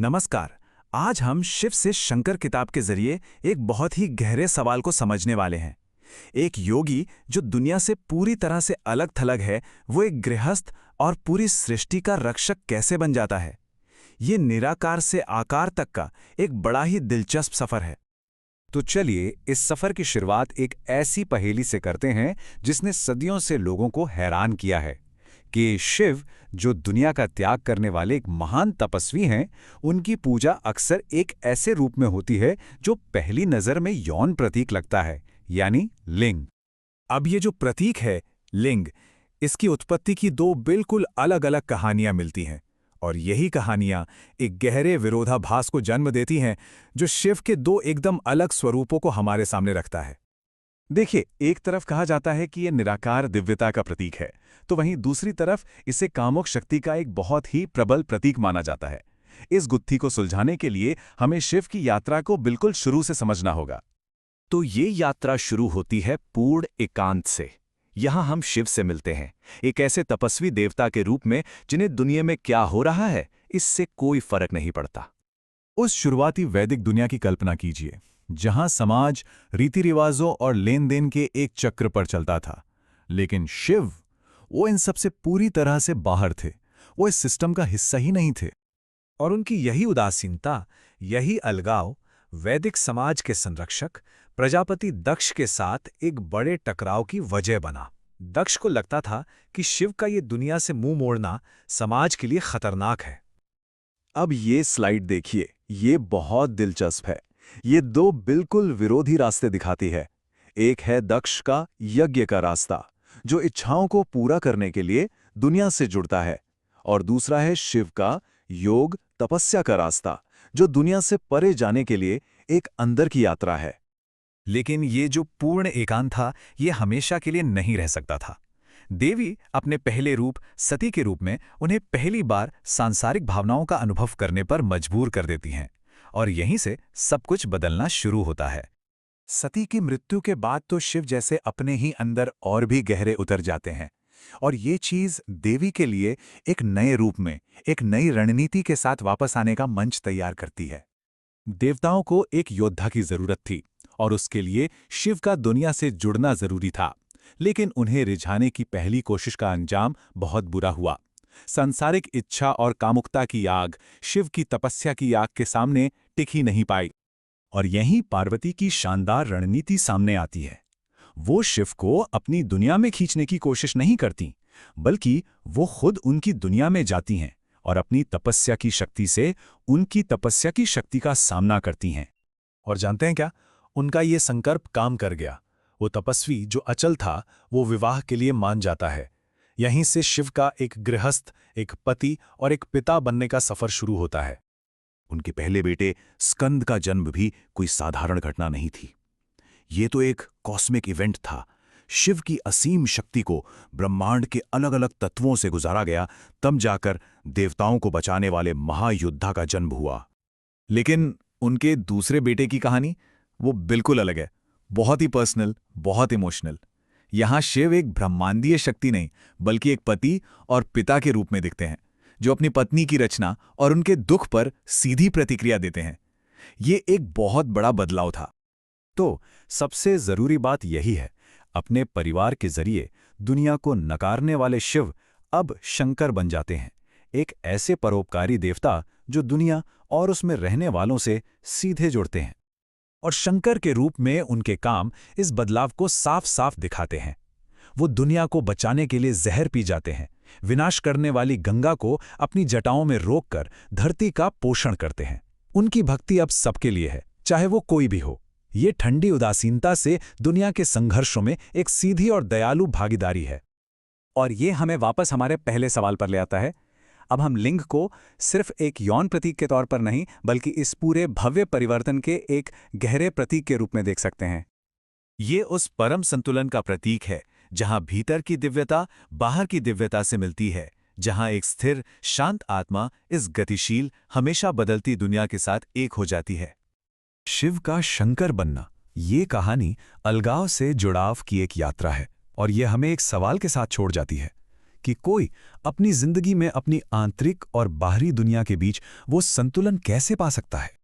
नमस्कार। आज हम शिव से शंकर किताब के जरिए एक बहुत ही गहरे सवाल को समझने वाले हैं। एक योगी जो दुनिया से पूरी तरह से अलग थलग है, वो एक गृहस्थ और पूरी सृष्टि का रक्षक कैसे बन जाता है? ये निराकार से आकार तक का एक बड़ा ही दिलचस्प सफर है। तो चलिए इस सफर की शुरुआत एक ऐसी पहेली से करते हैं जिसने सदियों से लोगों को हैरान किया है कि शिव, जो दुनिया का त्याग करने वाले एक महान तपस्वी हैं, उनकी पूजा अक्सर एक ऐसे रूप में होती है जो पहली नजर में यौन प्रतीक लगता है, यानी लिंग। अब ये जो प्रतीक है, लिंग, इसकी उत्पत्ति की दो बिल्कुल अलग-अलग कहानियां मिलती हैं, और यही कहानियां एक गहरे विरोधाभास को जन्म देती हैं जो शिव के दो एकदम अलग स्वरूपों को हमारे सामने रखता है। देखिए, एक तरफ कहा जाता है कि यह निराकार दिव्यता का प्रतीक है, तो वहीं दूसरी तरफ इसे कामुक शक्ति का एक बहुत ही प्रबल प्रतीक माना जाता है। इस गुत्थी को सुलझाने के लिए हमें शिव की यात्रा को बिल्कुल शुरू से समझना होगा। तो ये यात्रा शुरू होती है पूर्ण एकांत से। यहां हम शिव से मिलते हैं, एक ऐसे तपस्वी देवता के रूप में जिन्हें दुनिया में क्या हो रहा है इससे कोई फर्क नहीं पड़ता। उस शुरुआती वैदिक दुनिया की कल्पना कीजिए, जहां समाज रीति रिवाजों और लेन देन के एक चक्र पर चलता था। लेकिन शिव, वो इन सब से पूरी तरह से बाहर थे। वो इस सिस्टम का हिस्सा ही नहीं थे। और उनकी यही उदासीनता, यही अलगाव वैदिक समाज के संरक्षक प्रजापति दक्ष के साथ एक बड़े टकराव की वजह बना। दक्ष को लगता था कि शिव का ये दुनिया से मुंह मोड़ना समाज के लिए खतरनाक है। अब ये स्लाइड देखिए, ये बहुत दिलचस्प है। ये दो बिल्कुल विरोधी रास्ते दिखाती है। एक है दक्ष का यज्ञ का रास्ता, जो इच्छाओं को पूरा करने के लिए दुनिया से जुड़ता है, और दूसरा है शिव का योग तपस्या का रास्ता, जो दुनिया से परे जाने के लिए एक अंदर की यात्रा है। लेकिन ये जो पूर्ण एकांत था, ये हमेशा के लिए नहीं रह सकता था। देवी अपने पहले रूप सती के रूप में उन्हें पहली बार सांसारिक भावनाओं का अनुभव करने पर मजबूर कर देती हैं, और यहीं से सब कुछ बदलना शुरू होता है। सती की मृत्यु के बाद तो शिव जैसे अपने ही अंदर और भी गहरे उतर जाते हैं, और ये चीज देवी के लिए एक नए रूप में, एक नई रणनीति के साथ वापस आने का मंच तैयार करती है। देवताओं को एक योद्धा की जरूरत थी, और उसके लिए शिव का दुनिया से जुड़ना जरूरी था। लेकिन उन्हें रिझाने की पहली कोशिश का अंजाम बहुत बुरा हुआ। सांसारिक इच्छा और कामुकता की आग शिव की तपस्या की आग के सामने टिक ही नहीं पाई। और यहीं पार्वती की शानदार रणनीति सामने आती है। वो शिव को अपनी दुनिया में खींचने की कोशिश नहीं करती, बल्कि वो खुद उनकी दुनिया में जाती हैं और अपनी तपस्या की शक्ति से उनकी तपस्या की शक्ति का सामना करती हैं। और जानते हैं क्या? उनका ये संकल्प काम कर गया। वो तपस्वी जो अचल था, वो विवाह के लिए मान जाता है। यहीं से शिव का एक गृहस्थ, एक पति और एक पिता बनने का सफर शुरू होता है। उनके पहले बेटे स्कंद का जन्म भी कोई साधारण घटना नहीं थी। ये तो एक कॉस्मिक इवेंट था। शिव की असीम शक्ति को ब्रह्मांड के अलग अलग तत्वों से गुजारा गया, तब जाकर देवताओं को बचाने वाले महायोद्धा का जन्म हुआ। लेकिन उनके दूसरे बेटे की कहानी वो बिल्कुल अलग है। बहुत ही पर्सनल, बहुत इमोशनल। यहां शिव एक ब्रह्मांडीय शक्ति नहीं, बल्कि एक पति और पिता के रूप में दिखते हैं, जो अपनी पत्नी की रचना और उनके दुख पर सीधी प्रतिक्रिया देते हैं। ये एक बहुत बड़ा बदलाव था। तो सबसे जरूरी बात यही है, अपने परिवार के जरिए दुनिया को नकारने वाले शिव अब शंकर बन जाते हैं, एक ऐसे परोपकारी देवता जो दुनिया और उसमें रहने वालों से सीधे जुड़ते हैं। और शंकर के रूप में उनके काम इस बदलाव को साफ साफ दिखाते हैं। वो दुनिया को बचाने के लिए जहर पी जाते हैं, विनाश करने वाली गंगा को अपनी जटाओं में रोककर धरती का पोषण करते हैं। उनकी भक्ति अब सबके लिए है, चाहे वो कोई भी हो। ये ठंडी उदासीनता से दुनिया के संघर्षों में एक सीधी और दयालु भागीदारी है। और ये हमें वापस हमारे पहले सवाल पर ले आता है। अब हम लिंग को सिर्फ एक यौन प्रतीक के तौर पर नहीं, बल्कि इस पूरे भव्य परिवर्तन के एक गहरे प्रतीक के रूप में देख सकते हैं। ये उस परम संतुलन का प्रतीक है जहां भीतर की दिव्यता बाहर की दिव्यता से मिलती है, जहां एक स्थिर शांत आत्मा इस गतिशील हमेशा बदलती दुनिया के साथ एक हो जाती है। शिव का शंकर बनना, ये कहानी अलगाव से जुड़ाव की एक यात्रा है, और यह हमें एक सवाल के साथ छोड़ जाती है कि कोई अपनी जिंदगी में अपनी आंतरिक और बाहरी दुनिया के बीच वो संतुलन कैसे पा सकता है।